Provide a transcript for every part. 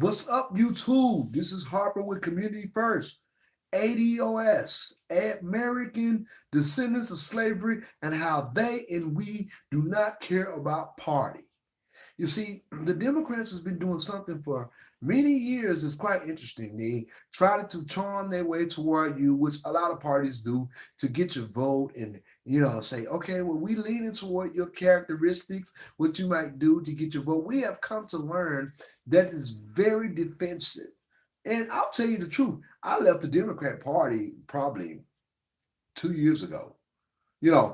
What's up, YouTube? This is Harper with Community First. ADOS, American Descendants of Slavery, and how they and we do not care about party. You see, the Democrats has been doing something for many years that's quite interesting. They try to charm their way toward you, which a lot of parties do, to get your vote and say, okay, well, we leaning toward your characteristics, what you might do to get your vote. We have come to learn that is very defensive. And I'll tell you the truth. I left the Democrat Party probably 2 years ago.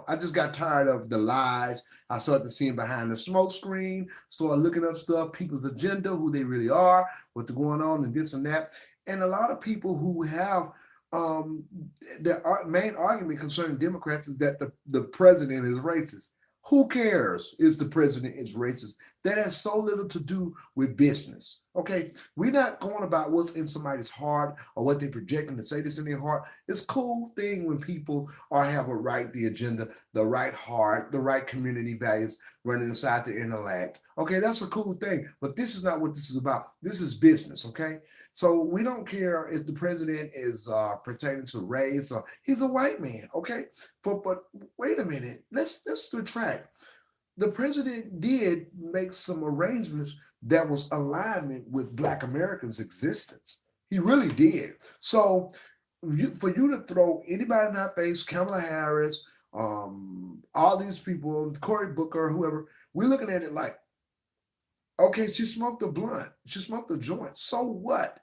I just got tired of the lies. I started seeing behind the smoke screen, started looking up stuff, people's agenda, who they really are, what's going on, and this and that. And a lot of people who have their main argument concerning Democrats is that the president is racist. Who cares if the president is racist? That has so little to do with business. Okay, we're not going about what's in somebody's heart or what they're projecting to say this in their heart. It's a cool thing when people have a right, the agenda, the right heart, the right community values running inside their intellect. Okay, that's a cool thing. But this is not what this is about. This is business. Okay, so we don't care if the president is pertaining to race or he's a white man. Okay, but wait a minute. Let's retract. The president did make some arrangements that was alignment with Black Americans' existence. He really did. So for you to throw anybody in our face, Kamala Harris, all these people, Cory Booker, whoever, we're looking at it like, okay, she smoked a blunt, she smoked a joint. So what?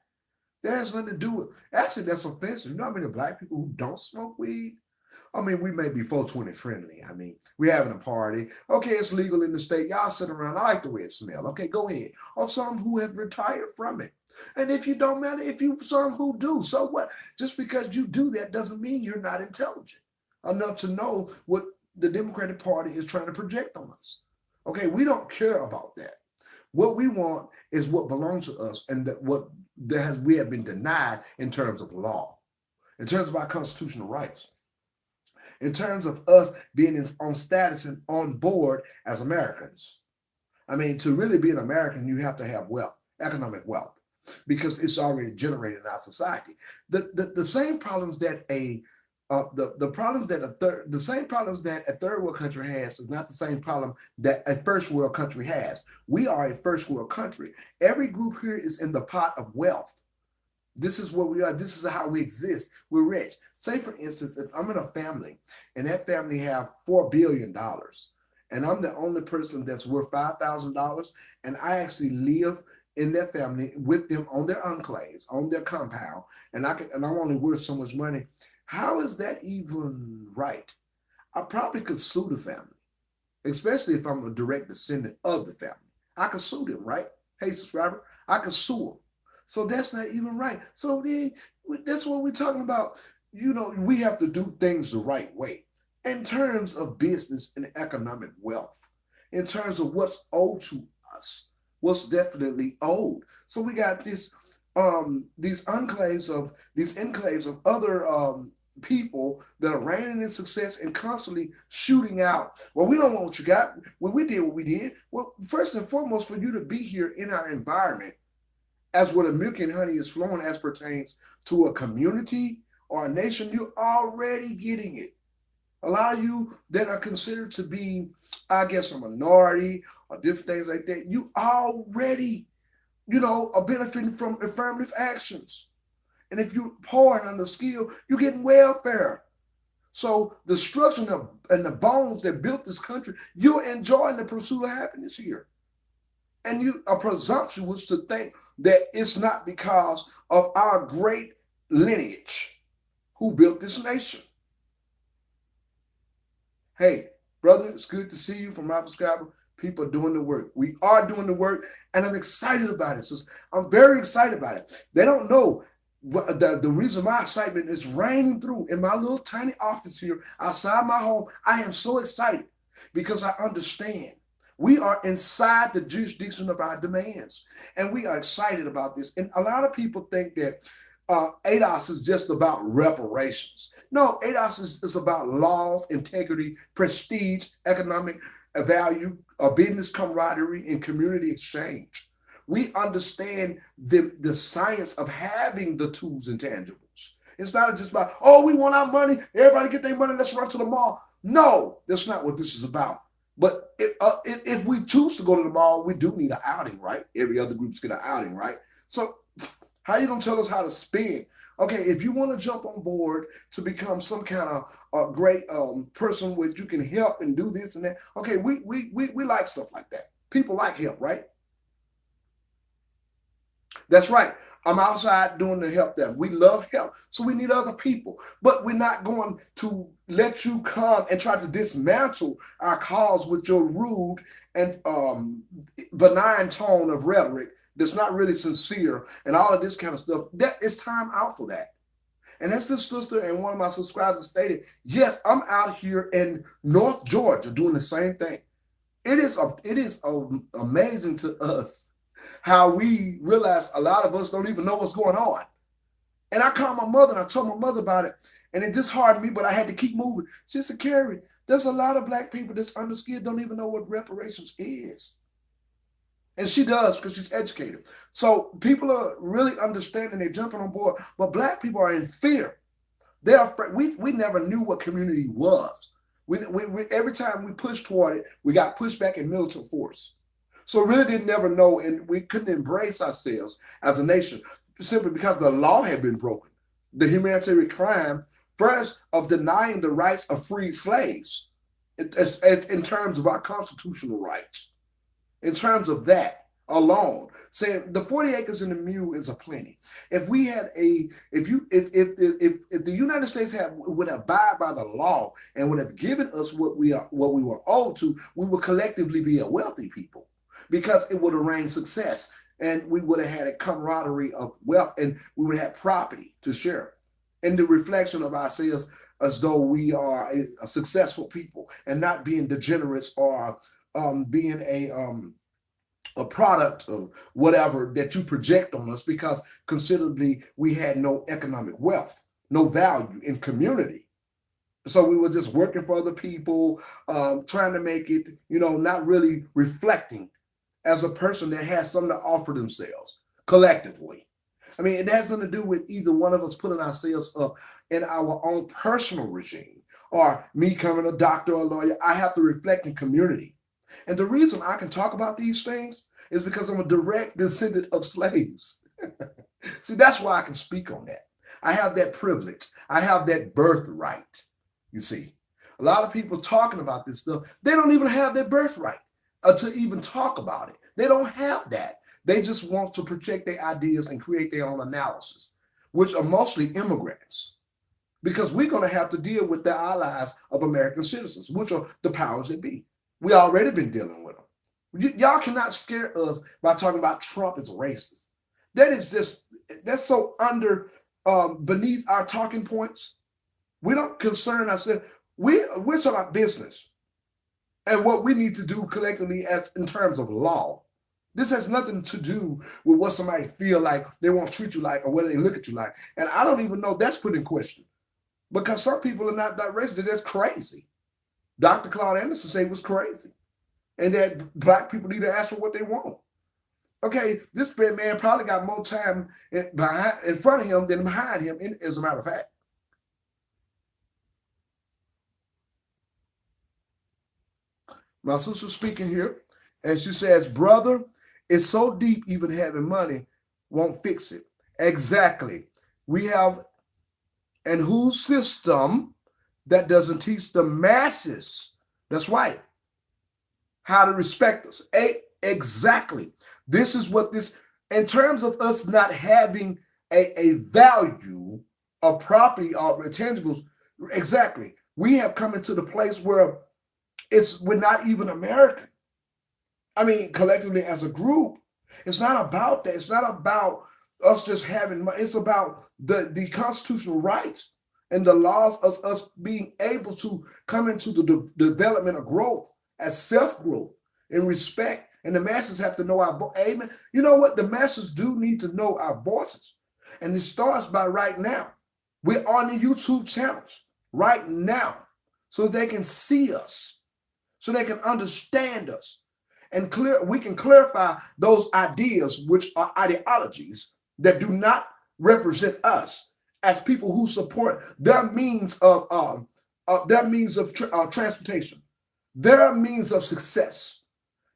That has nothing to do with. Actually, that's offensive. You know how many Black people who don't smoke weed? I mean, we may be 420 friendly. I mean, we're having a party. Okay, it's legal in the state. Y'all sit around. I like the way it smells. Okay, go ahead. Or some who have retired from it. And if you don't matter, if you some who do, so what? Just because you do that doesn't mean you're not intelligent enough to know what the Democratic Party is trying to project on us. Okay, we don't care about that. What we want is what belongs to us and we have been denied in terms of law, in terms of our constitutional rights, in terms of us being on status and on board as Americans. I mean, to really be an American, you have to have wealth, economic wealth, because it's already generated in our society. The same problems that the same problems that a third world country has is not the same problem that a first world country has. We are a first world country. Every group here is in the pot of wealth. This is what we are. This is how we exist. We're rich. Say, for instance, if I'm in a family and that family have $4 billion and I'm the only person that's worth $5,000 and I actually live in that family with them on their enclaves, on their compound, and I'm only worth so much money, how is that even right? I probably could sue the family, especially if I'm a direct descendant of the family. I could sue them, right? Hey, subscriber, I could sue them. So that's not even right. So then that's what we're talking about. We have to do things the right way in terms of business and economic wealth, in terms of what's owed to us, what's definitely owed. So we got these enclaves of other people that are reigning in success and constantly shooting out. Well, we don't want what you got. When we did what we did, well, first and foremost, for you to be here in our environment, as where the milk and honey is flowing as pertains to a community or a nation, you're already getting it. A lot of you that are considered to be, I guess, a minority or different things like that, you already, are benefiting from affirmative actions. And if you're poor and unskilled, you're getting welfare. So the structure and the bones that built this country, you're enjoying the pursuit of happiness here. And you are presumptuous to think that it's not because of our great lineage who built this nation. Hey, brother, it's good to see you from my subscriber. People are doing the work. We are doing the work, and I'm excited about it. So I'm very excited about it. They don't know the reason my excitement is raining through in my little tiny office here outside my home. I am so excited because I understand. We are inside the jurisdiction of our demands, and we are excited about this. And a lot of people think that ADOS is just about reparations. No, ADOS is about laws, integrity, prestige, economic value, business camaraderie, and community exchange. We understand the science of having the tools and tangibles. It's not just about, oh, we want our money. Everybody get their money. Let's run to the mall. No, that's not what this is about. But if we choose to go to the mall, we do need an outing, right? Every other group's get an outing, right? So how are you going to tell us how to spend? Okay, if you want to jump on board to become some kind of great person where you can help and do this and that, okay, we like stuff like that. People like help, right? That's right. I'm outside doing the help them. We love help. So we need other people. But we're not going to let you come and try to dismantle our cause with your rude and benign tone of rhetoric that's not really sincere and all of this kind of stuff. That is time out for that. And as this sister and one of my subscribers stated, yes, I'm out here in North Georgia doing the same thing. It is amazing to us how we realize a lot of us don't even know what's going on. And I called my mother and I told my mother about it, and it disheartened me, but I had to keep moving. She said, Carrie, there's a lot of Black people that's underskilled, don't even know what reparations is. And she does because she's educated. So people are really understanding, they're jumping on board, but Black people are in fear. They're afraid. We never knew what community was. We every time we pushed toward it, we got pushed back in militant force. So really didn't never know, and we couldn't embrace ourselves as a nation simply because the law had been broken. The humanitarian crime, first, of denying the rights of freed slaves in terms of our constitutional rights. In terms of that alone, saying the 40 acres and the mule is a plenty. If we had if the United States would abide by the law and would have given us what we were owed to, we would collectively be a wealthy people. Because it would have reigned success, and we would have had a camaraderie of wealth, and we would have property to share. And the reflection of ourselves as though we are a successful people and not being degenerates or being a product of whatever that you project on us, because considerably we had no economic wealth, no value in community. So we were just working for other people, trying to make it, not really reflecting as a person that has something to offer themselves collectively. I mean, it has nothing to do with either one of us putting ourselves up in our own personal regime or me becoming a doctor or a lawyer. I have to reflect in community. And the reason I can talk about these things is because I'm a direct descendant of slaves. See, that's why I can speak on that. I have that privilege. I have that birthright, you see. A lot of people talking about this stuff, they don't even have their birthright to even talk about it. They don't have that. They just want to project their ideas and create their own analysis, which are mostly immigrants, because we're going to have to deal with the allies of American citizens, which are the powers that be. We already been dealing with them. Y'all cannot scare us by talking about Trump as racist. That's so beneath our talking points. We don't concern ourselves. We're talking about business and what we need to do collectively as in terms of law. This has nothing to do with what somebody feel like they won't treat you like or whether they look at you like. And I don't even know that's put in question, because some people are not that racist. They're just crazy. Dr. Claude Anderson said it was crazy, and that Black people need to ask for what they want. Okay, this man probably got more time in front of him than behind him, as a matter of fact. My sister speaking here, and she says, brother, it's so deep even having money won't fix it. Exactly. We have and whose system that doesn't teach the masses, that's right, how to respect us. Exactly. This is what this, in terms of us not having a value of property or intangibles, exactly. We have come into the place where we're not even American. I mean, collectively as a group, it's not about that. It's not about us just having money. It's about the constitutional rights and the laws of us being able to come into the development of growth as self-growth and respect. And the masses have to know our voice. Amen. You know what? The masses do need to know our voices. And it starts by right now. We're on the YouTube channels right now so they can see us, so they can understand us. And we can clarify those ideas, which are ideologies that do not represent us as people who support their means of transportation, their means of success,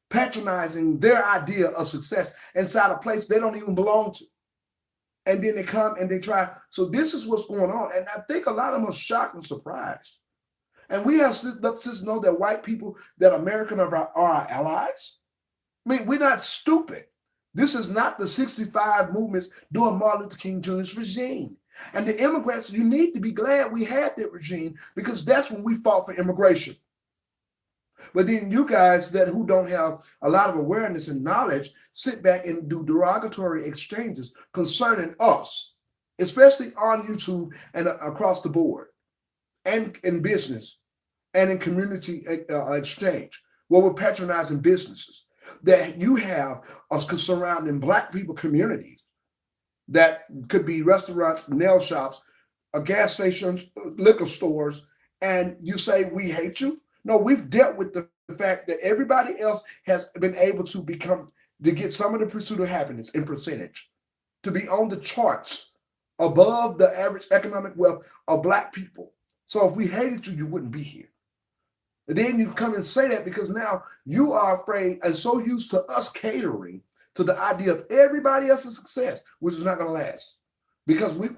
patronizing their idea of success inside a place they don't even belong to. And then they come and they try. So this is what's going on. And I think a lot of them are shocked and surprised. And we have to know that white people, that American are our allies. I mean, we're not stupid. This is not the 65 movements during Martin Luther King Jr.'s regime. And the immigrants, you need to be glad we had that regime, because that's when we fought for immigration. But then you guys who don't have a lot of awareness and knowledge sit back and do derogatory exchanges concerning us, especially on YouTube and across the board, and in business and in community exchange, where we're patronizing businesses that you have us surrounding Black people communities that could be restaurants, nail shops, gas stations, liquor stores, and you say we hate you? No, we've dealt with the fact that everybody else has been able to get some of the pursuit of happiness in percentage, to be on the charts above the average economic wealth of Black people. So if we hated you, you wouldn't be here. And then you come and say that because now you are afraid and so used to us catering to the idea of everybody else's success, which is not going to last, because we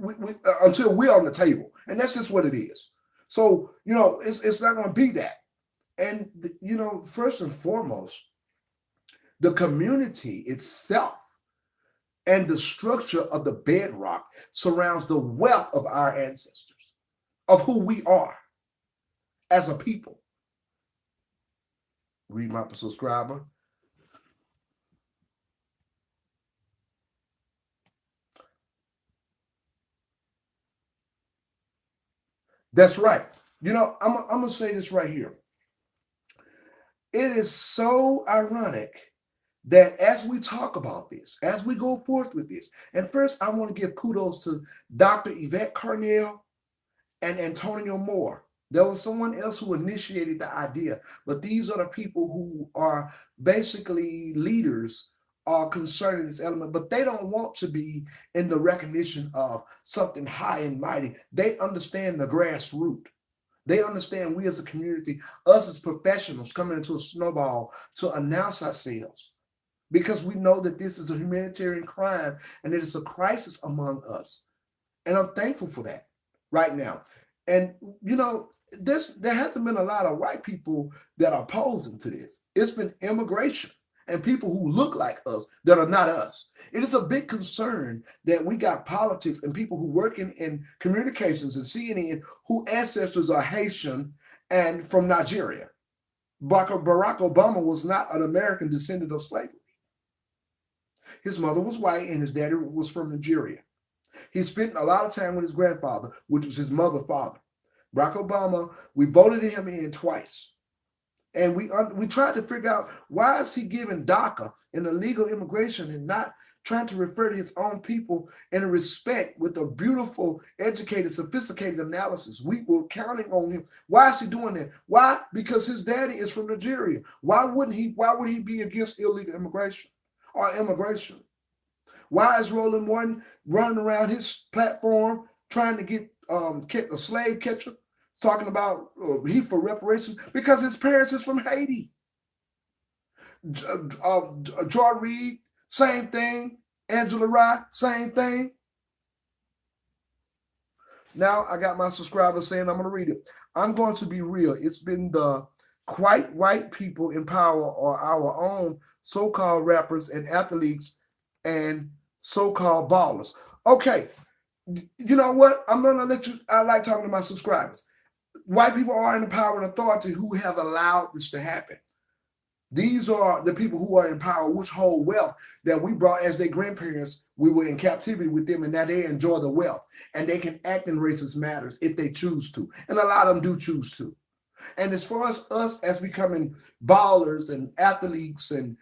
until we're on the table, and that's just what it is. So it's not going to be that. And first and foremost, the community itself and the structure of the bedrock surrounds the wealth of our ancestors, of who we are as a people. Read my subscriber. That's right. I'm going to say this right here. It is so ironic that as we talk about this, as we go forth with this, and first I want to give kudos to Dr. Yvette Carnell and Antonio Moore. There was someone else who initiated the idea, but these are the people who are basically leaders concerning this element, but they don't want to be in the recognition of something high and mighty. They understand the grassroots. They understand we as a community, us as professionals coming into a snowball to announce ourselves, because we know that this is a humanitarian crime and it is a crisis among us. And I'm thankful for that right now. And, there hasn't been a lot of white people that are opposing to this. It's been immigration and people who look like us that are not us. It is a big concern that we got politics and people who work in communications and CNN whose ancestors are Haitian and from Nigeria. Barack Obama was not an American descendant of slavery. His mother was white and his daddy was from Nigeria. He spent a lot of time with his grandfather, which was his mother's father. Barack Obama, we voted him in twice. And we tried to figure out, why is he giving DACA in illegal immigration and not trying to refer to his own people in a respect with a beautiful, educated, sophisticated analysis? We were counting on him. Why is he doing that? Why? Because his daddy is from Nigeria. Why would he be against illegal immigration or immigration? Why is Roland Martin running around his platform trying to get a slave catcher, talking about he for reparations? Because his parents is from Haiti. Joy Reid, same thing. Angela Rye, same thing. Now I got my subscribers saying I'm going to read it. I'm going to be real. It's been the quite white people in power, or our own so-called rappers and athletes and so-called ballers. Okay. You know what? I'm going to let you, I like talking to my subscribers. White people are in the power and authority who have allowed this to happen. These are the people who are in power, which hold wealth that we brought as their grandparents. We were in captivity with them, and now they enjoy the wealth. And they can act in racist matters if they choose to. And a lot of them do choose to. And as far as us as becoming ballers and athletes and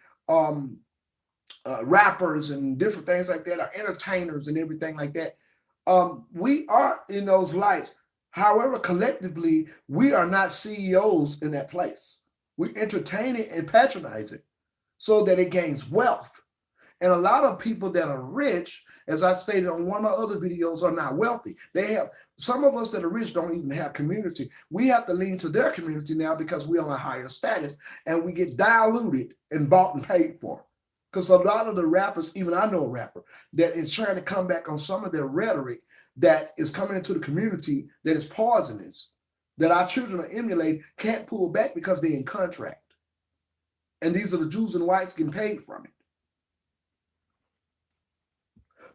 rappers and different things like that, or entertainers and everything like that, we are in those lights. However, collectively, we are not CEOs in that place. We entertain it and patronize it. so that it gains wealth. And a lot of people that are rich, as I stated on one of my other videos, are not wealthy. They have some of us that are rich don't even have community. We have to lean to their community now because we're on a higher status and we get diluted and bought and paid for. Because a lot of the rappers, even I know a rapper that is trying to come back on some of their rhetoric that is coming into the community that is poisonous, that our children are emulating, can't pull back because they're in contract. And these are the Jews and whites getting paid from it.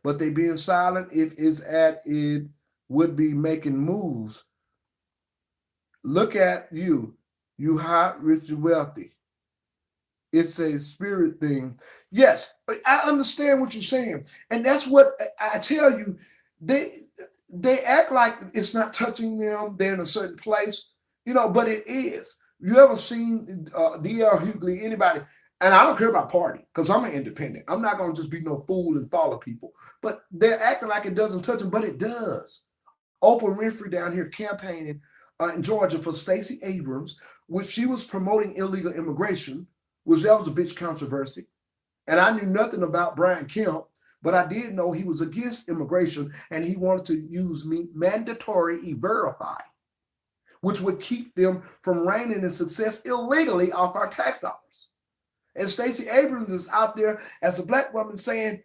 But they being silent if it's at it would be making moves. Look at you hot, rich, and wealthy. It's a spirit thing. Yes, I understand what you're saying. And that's what I tell you. They act like it's not touching them. They're in a certain place, but it is. You ever seen D.L. Hughley, anybody? And I don't care about party because I'm an independent. I'm not going to just be no fool and follow people. But they're acting like it doesn't touch them, but it does. Oprah Winfrey down here campaigning in Georgia for Stacey Abrams, which she was promoting illegal immigration, which that was a bitch controversy. And I knew nothing about Brian Kemp, but I did know he was against immigration and he wanted to use mandatory E-Verify, which would keep them from reigning in success illegally off our tax dollars. And Stacey Abrams is out there as a black woman saying,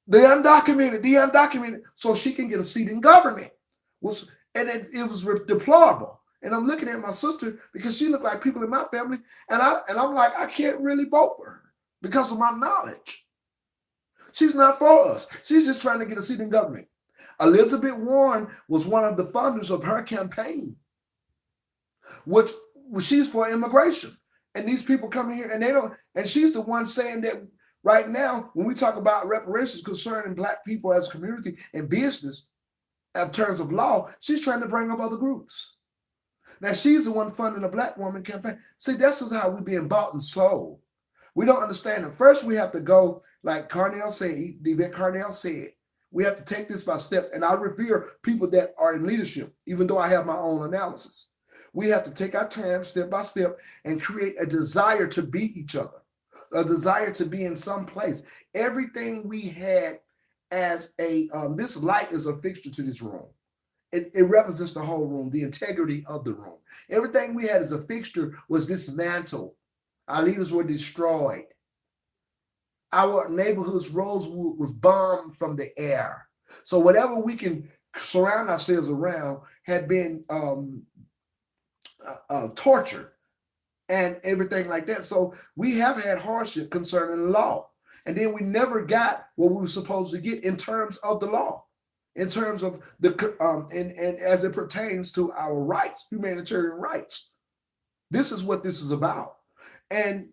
the undocumented, so she can get a seat in government. And it was deplorable. And I'm looking at my sister because she looked like people in my family, and I'm like, I can't really vote for her because of my knowledge. She's not for us. She's just trying to get a seat in government. Elizabeth Warren was one of the funders of her campaign, which she's for immigration. And these people come in here and they don't, and she's the one saying that right now, when we talk about reparations concerning black people as a community and business, in terms of law, she's trying to bring up other groups. Now, she's the one funding the black woman campaign. See, this is how we're being bought and sold. We don't understand it. First, we have to go, like Carnell said, Yvette Carnell said, we have to take this by steps. And I revere people that are in leadership, even though I have my own analysis. We have to take our time step by step and create a desire to beat each other, a desire to be in some place. Everything we had as this light is a fixture to this room. It represents the whole room, the integrity of the room. Everything we had as a fixture was dismantled. Our leaders were destroyed. Our neighborhood's Rosewood was bombed from the air. So whatever we can surround ourselves around had been tortured and everything like that. So we have had hardship concerning the law. And then we never got what we were supposed to get in terms of the law, in terms of the and as it pertains to our rights, humanitarian rights. This is what this is about. And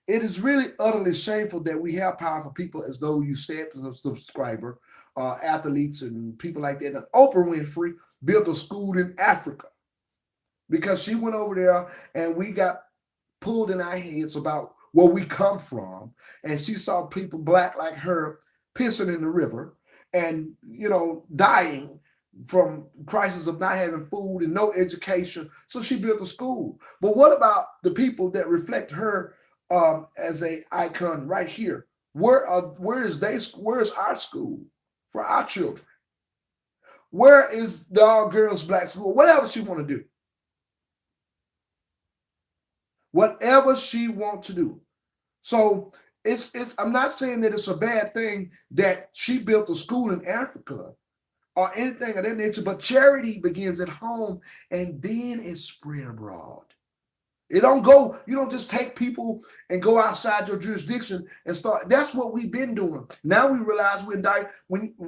it is really utterly shameful that we have powerful people, as though you said, as a subscriber, athletes and people like that. And Oprah Winfrey built a school in Africa because she went over there and we got pulled in our heads about where we come from. And she saw people black like her pissing in the river and, dying from crisis of not having food and no education. So she built a school. But what about the people that reflect her as a icon right here? Where is our school for our children? Where is the all girls black school? Whatever she want to do. Whatever she wants to do. So I'm not saying that it's a bad thing that she built a school in Africa or anything of that nature, but charity begins at home and then it's spread abroad. You don't just take people and go outside your jurisdiction and start. That's what we've been doing. Now we realize we're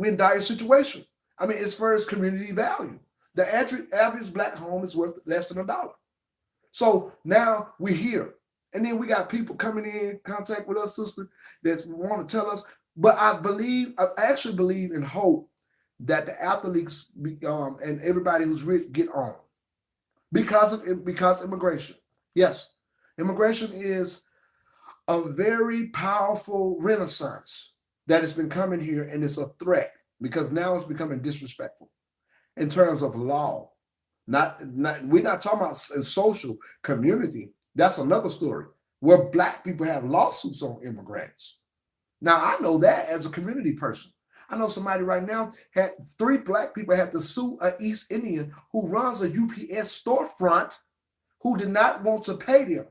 in dire situation. I mean, as far as community value, the average black home is worth less than $1. So now we're here. And then we got people coming in contact with us, sister, that want to tell us. But I actually believe and hope that the athletes and everybody who's rich get on because immigration. Yes, immigration is a very powerful renaissance that has been coming here, and it's a threat because now it's becoming disrespectful in terms of law. We're not talking about in social community. That's another story. where black people have lawsuits on immigrants. Now, I know that as a community person. I know somebody right now had 3 black people had to sue an East Indian who runs a UPS storefront who did not want to pay them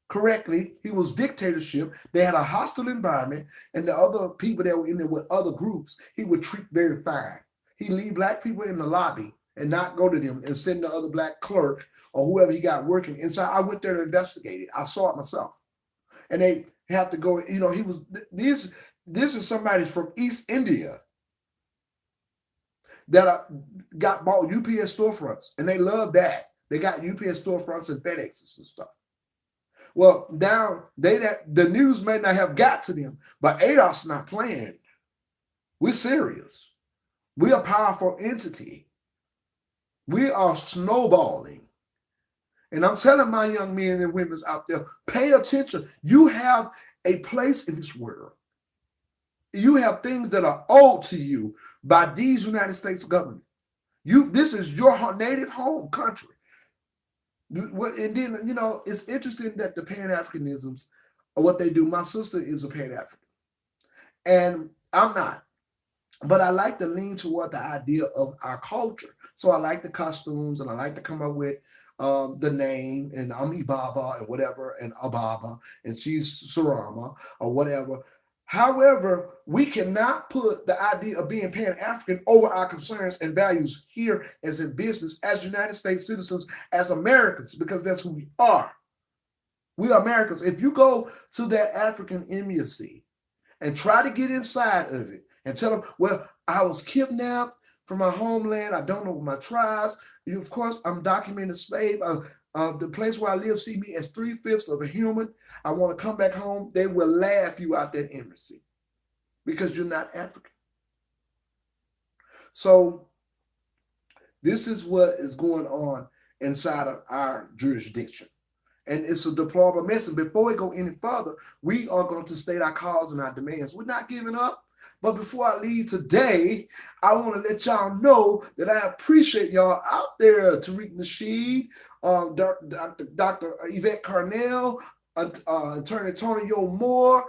correctly. He was dictatorship. They had a hostile environment, and the other people that were in there with other groups, he would treat very fine. He'd leave black people in the lobby and not go to them and send the other black clerk or whoever he got working inside. I went there to investigate it. I saw it myself. And they have to go, he was this is somebody from East India that got bought UPS storefronts, and they love that. They got UPS storefronts and FedExes and stuff. Well, now the news may not have got to them, but ADOS not playing. We're serious. We're a powerful entity. We are snowballing. And I'm telling my young men and women out there, pay attention. You have a place in this world. You have things that are owed to you by these United States government. This is your native home country. And then, it's interesting that the Pan-Africanisms are what they do. My sister is a Pan-African, and I'm not. But I like to lean toward the idea of our culture. So I like the costumes, and I like to come up with the name, and I'm Ibaba and whatever, and Ababa, and she's Sarama or whatever. However, we cannot put the idea of being Pan-African over our concerns and values here as in business, as United States citizens, as Americans, because that's who we are. We are Americans. If you go to that African embassy and try to get inside of it and tell them, well, I was kidnapped from my homeland. I don't know my tribes. Of course, I'm documented slave. The place where I live see me as 3/5 of a human. I want to come back home. They will laugh you out that embassy because you're not African. So this is what is going on inside of our jurisdiction. And it's a deplorable mess. And before we go any further, we are going to state our cause and our demands. We're not giving up. But before I leave today, I want to let y'all know that I appreciate y'all out there. Tariq Nasheed, Dr. Yvette Carnell, Attorney Antonio Moore,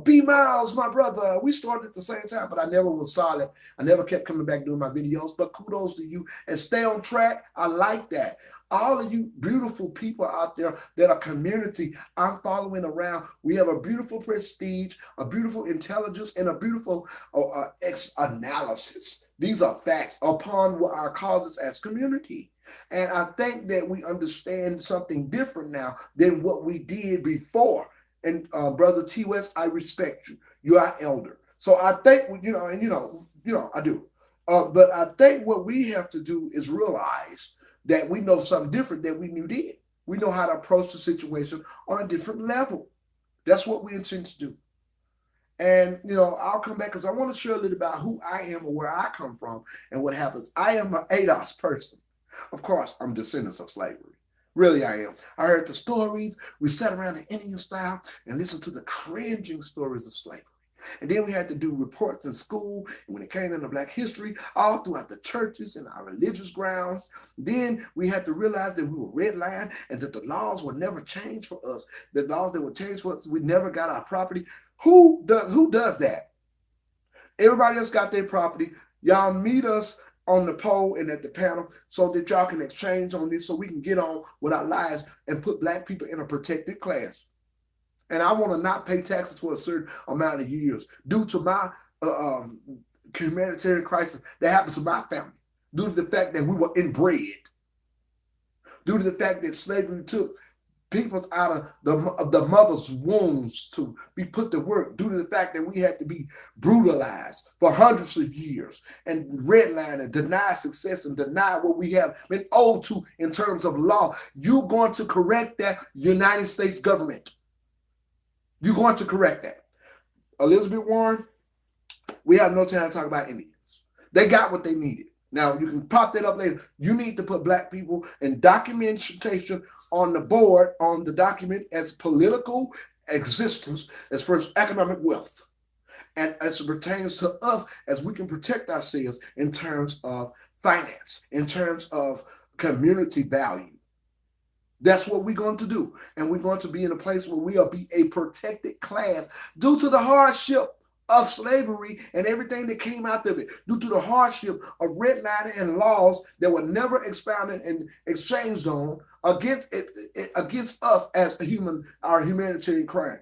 B Miles, my brother. We started at the same time, but I never was solid. I never kept coming back doing my videos, but kudos to you and stay on track. I like that. All of you beautiful people out there that are community, I'm following around. We have a beautiful prestige, a beautiful intelligence, and a beautiful analysis. These are facts upon what our causes as community. And I think that we understand something different now than what we did before. And Brother T. West, I respect you. You are elder. So I think, I do. But I think what we have to do is realize that we know something different than we knew then. We know how to approach the situation on a different level. That's what we intend to do. And, I'll come back because I want to share a little about who I am or where I come from and what happens. I am an ADOS person. Of course, I'm descendants of slavery. Really, I am. I heard the stories. We sat around the Indian style and listened to the cringing stories of slavery. And then we had to do reports in school, and when it came into Black history, all throughout the churches and our religious grounds. Then we had to realize that we were redlined and that the laws were never changed for us. The laws that were changed for us, we never got our property. Who does that? Everybody else got their property. Y'all meet us on the pole and at the panel so that y'all can exchange on this so we can get on with our lives and put Black people in a protected class. And I want to not pay taxes for a certain amount of years due to my humanitarian crisis that happened to my family, due to the fact that we were inbred, due to the fact that slavery took people out of the mother's wombs to be put to work, due to the fact that we had to be brutalized for hundreds of years and redline and deny success and deny what we have been owed to in terms of law. You're going to correct that, United States government. You're going to correct that. Elizabeth Warren, we have no time to talk about Indians. They got what they needed. Now, you can pop that up later. You need to put Black people in documentation on the board, on the document as political existence, as far as economic wealth. And as it pertains to us, as we can protect ourselves in terms of finance, in terms of community value. That's what we're going to do. And we're going to be in a place where we'll be a protected class due to the hardship of slavery and everything that came out of it, due to the hardship of redlining and laws that were never expounded and exchanged on against us as our humanitarian crime,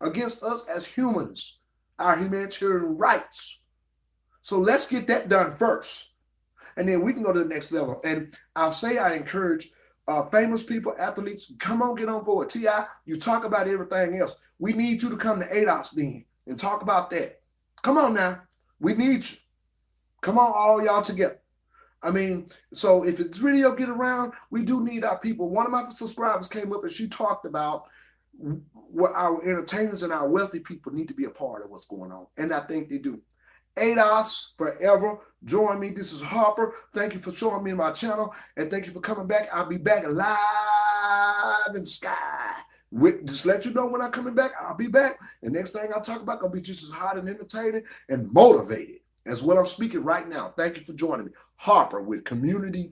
against us as humans, our humanitarian rights. So let's get that done first, and then we can go to the next level. And I encourage famous people, athletes, come on, get on board. T.I., you talk about everything else. We need you to come to ADOS then and talk about that. Come on now. We need you. Come on, all y'all together. I mean, so if this video get around, we do need our people. One of my subscribers came up and she talked about what our entertainers and our wealthy people need to be a part of what's going on. And I think they do. ADOS forever. Join me. This is Harper. Thank you for showing me my channel. And thank you for coming back. I'll be back live in sky. Just let you know when I'm coming back. I'll be back. And next thing I'll talk about going to be just as hot and entertaining and motivated as what I'm speaking right now. Thank you for joining me. Harper with Community